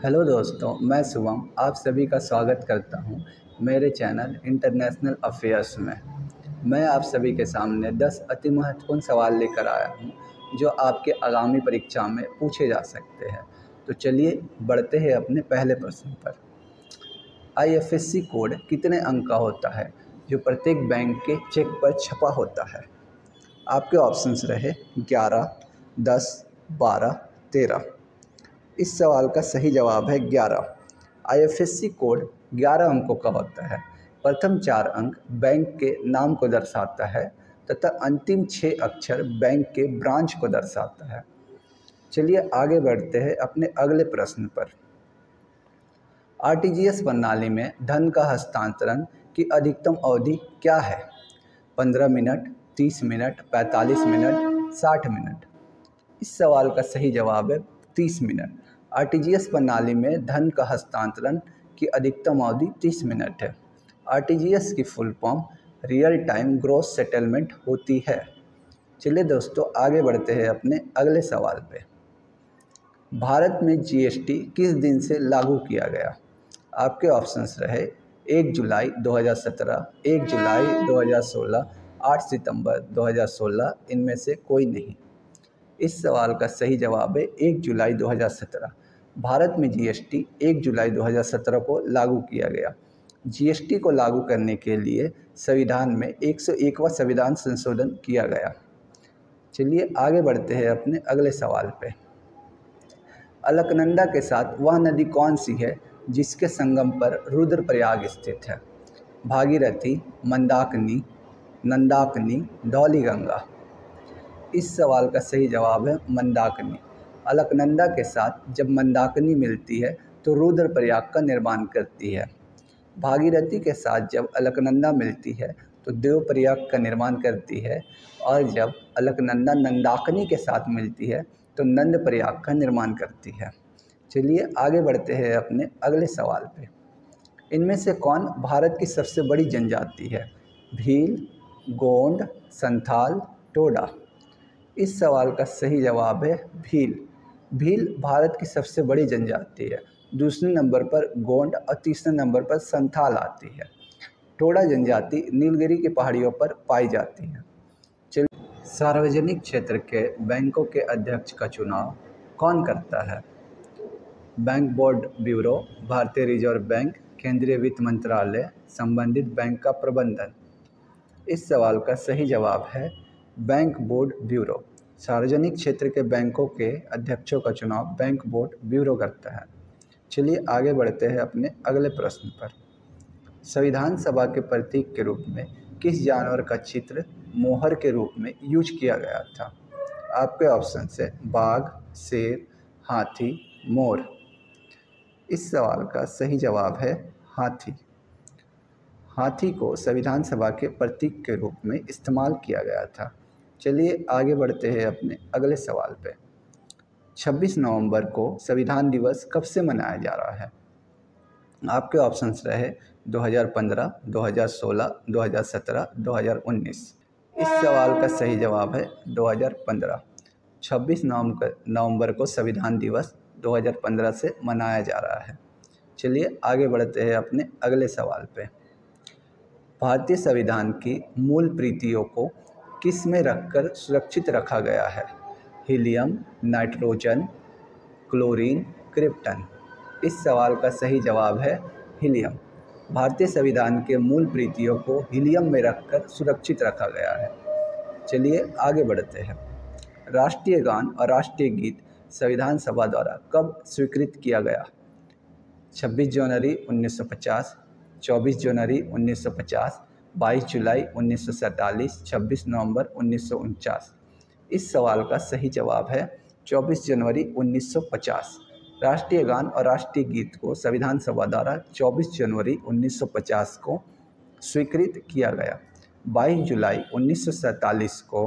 Hello दोस्तों, मैं शुभम आप सभी का स्वागत करता हूं मेरे चैनल इंटरनेशनल अफेयर्स में। मैं आप सभी के सामने 10 अति महत्वपूर्ण सवाल लेकर आया हूं जो आपके आगामी परीक्षा में पूछे जा सकते हैं। तो चलिए बढ़ते हैं अपने पहले प्रश्न पर। आईएफएससी कोड कितने अंक का होता है जो प्रत्येक बैंक के चेक पर छपा होता है? आपके ऑप्शंस रहे 11, 10, 12, 13। इस सवाल का सही जवाब है 11। आईएफएससी कोड 11 अंकों का होता है। प्रथम 4 अंक बैंक के नाम को दर्शाता है तथा अंतिम 6 अक्षर बैंक के ब्रांच को दर्शाता है। चलिए आगे बढ़ते हैं अपने अगले प्रश्न पर। आरटीजीएस प्रणाली में धन का हस्तांतरण की अधिकतम अवधि क्या है? 15 मिनट, 30 मिनट, 45 मिनट, 60 मिनट। इस सवाल का सही जवाब है 30 मिनट। आरटीजीएस प्रणाली में धन का हस्तांतरण की अधिकतम अवधि 30 मिनट है। आरटीजीएस की full form real time gross settlement होती है। चलिए दोस्तों आगे बढ़ते हैं अपने अगले सवाल पे। भारत में जीएसटी किस दिन से लागू किया गया? आपके ऑप्शंस रहे 1 जुलाई 2017, 1 जुलाई 2016, 8 सितंबर 2016। इनमें से कोई नहीं। इस सवाल का सही जवाब है 1 जुलाई 2017। भारत में जीएसटी 1 जुलाई 2017 को लागू किया गया। जीएसटी को लागू करने के लिए संविधान में 101वां संविधान संशोधन किया गया। चलिए आगे बढ़ते हैं अपने अगले सवाल पे। अलकनंदा के साथ वह नदी कौन सी है जिसके संगम पर रुद्रप्रयाग स्थित है? भागीरथी, मंदाकिनी, नंदाकिनी, धौलीगंगा। इस सवाल का सही जवाब है मंदाकिनी। अलकनंदा के साथ जब मंदाकिनी मिलती है तो रुद्रप्रयाग का निर्माण करती है। भागीरथी के साथ जब अलकनंदा मिलती है तो देवप्रयाग का निर्माण करती है, और जब अलकनंदा नंदाकिनी के साथ मिलती है तो नंदप्रयाग का निर्माण करती है। चलिए आगे बढ़ते हैं अपने अगले सवाल पे। इनमें से कौन भारत की सबसे बड़ी जनजाति है? भील, गोंड, संथाल, टोडा। इस सवाल का सही जवाब है भील। भील भारत की सबसे बड़ी जनजाति है। दूसरे नंबर पर गोंड और तीसरे नंबर पर संथाल आती है। टोडा जनजाति नीलगिरी की पहाड़ियों पर पाई जाती है। चलिए, सार्वजनिक क्षेत्र के बैंकों के अध्यक्ष का चुनाव कौन करता है? बैंक बोर्ड ब्यूरो, भारतीय रिजर्व बैंक, केंद्रीय वित्त मंत्रालय, संबंधित बैंक का प्रबंधन। इस सवाल का सही जवाब है बैंक बोर्ड ब्यूरो। सार्वजनिक क्षेत्र के बैंकों के अध्यक्षों का चुनाव बैंक बोर्ड ब्यूरो करता है। चलिए आगे बढ़ते हैं अपने अगले प्रश्न पर। संविधान सभा के प्रतीक के रूप में किस जानवर का चित्र मोहर के रूप में यूज किया गया था? आपके ऑप्शन है बाघ, शेर, हाथी, मोर। इस सवाल का सही जवाब है हाथी। हाथी को संविधान सभा के प्रतीक के रूप में इस्तेमाल किया गया था। चलिए आगे बढ़ते हैं अपने अगले सवाल पे। 26 नवंबर को संविधान दिवस कब से मनाया जा रहा है? आपके ऑप्शंस रहे 2015, 2016, 2017, 2019। इस सवाल का सही जवाब है 2015। 26 नवंबर को संविधान दिवस 2015 से मनाया जा रहा है। चलिए आगे बढ़ते हैं अपने अगले सवाल पे। भारतीय संविधान की मूल प्रीतियों को किस में रखकर सुरक्षित रखा गया है? Helium, nitrogen, chlorine, krypton. इस सवाल का सही जवाब है हीलियम। भारतीय संविधान के मूल प्रीतियों को हीलियम में रखकर सुरक्षित रखा गया है। चलिए आगे बढ़ते हैं। राष्ट्रीय गान और राष्ट्रीय गीत संविधान सभा द्वारा कब स्वीकृत किया गया? 26 जनवरी 1950, 24 जनवरी 1950, 22 जुलाई 1947, 26 नवंबर 1949। इस सवाल का सही जवाब है 24 जनवरी 1950। राष्ट्रीय गान और राष्ट्रीय गीत को संविधान सभा द्वारा 24 जनवरी 1950 को स्वीकृत किया गया। 22 जुलाई 1947 को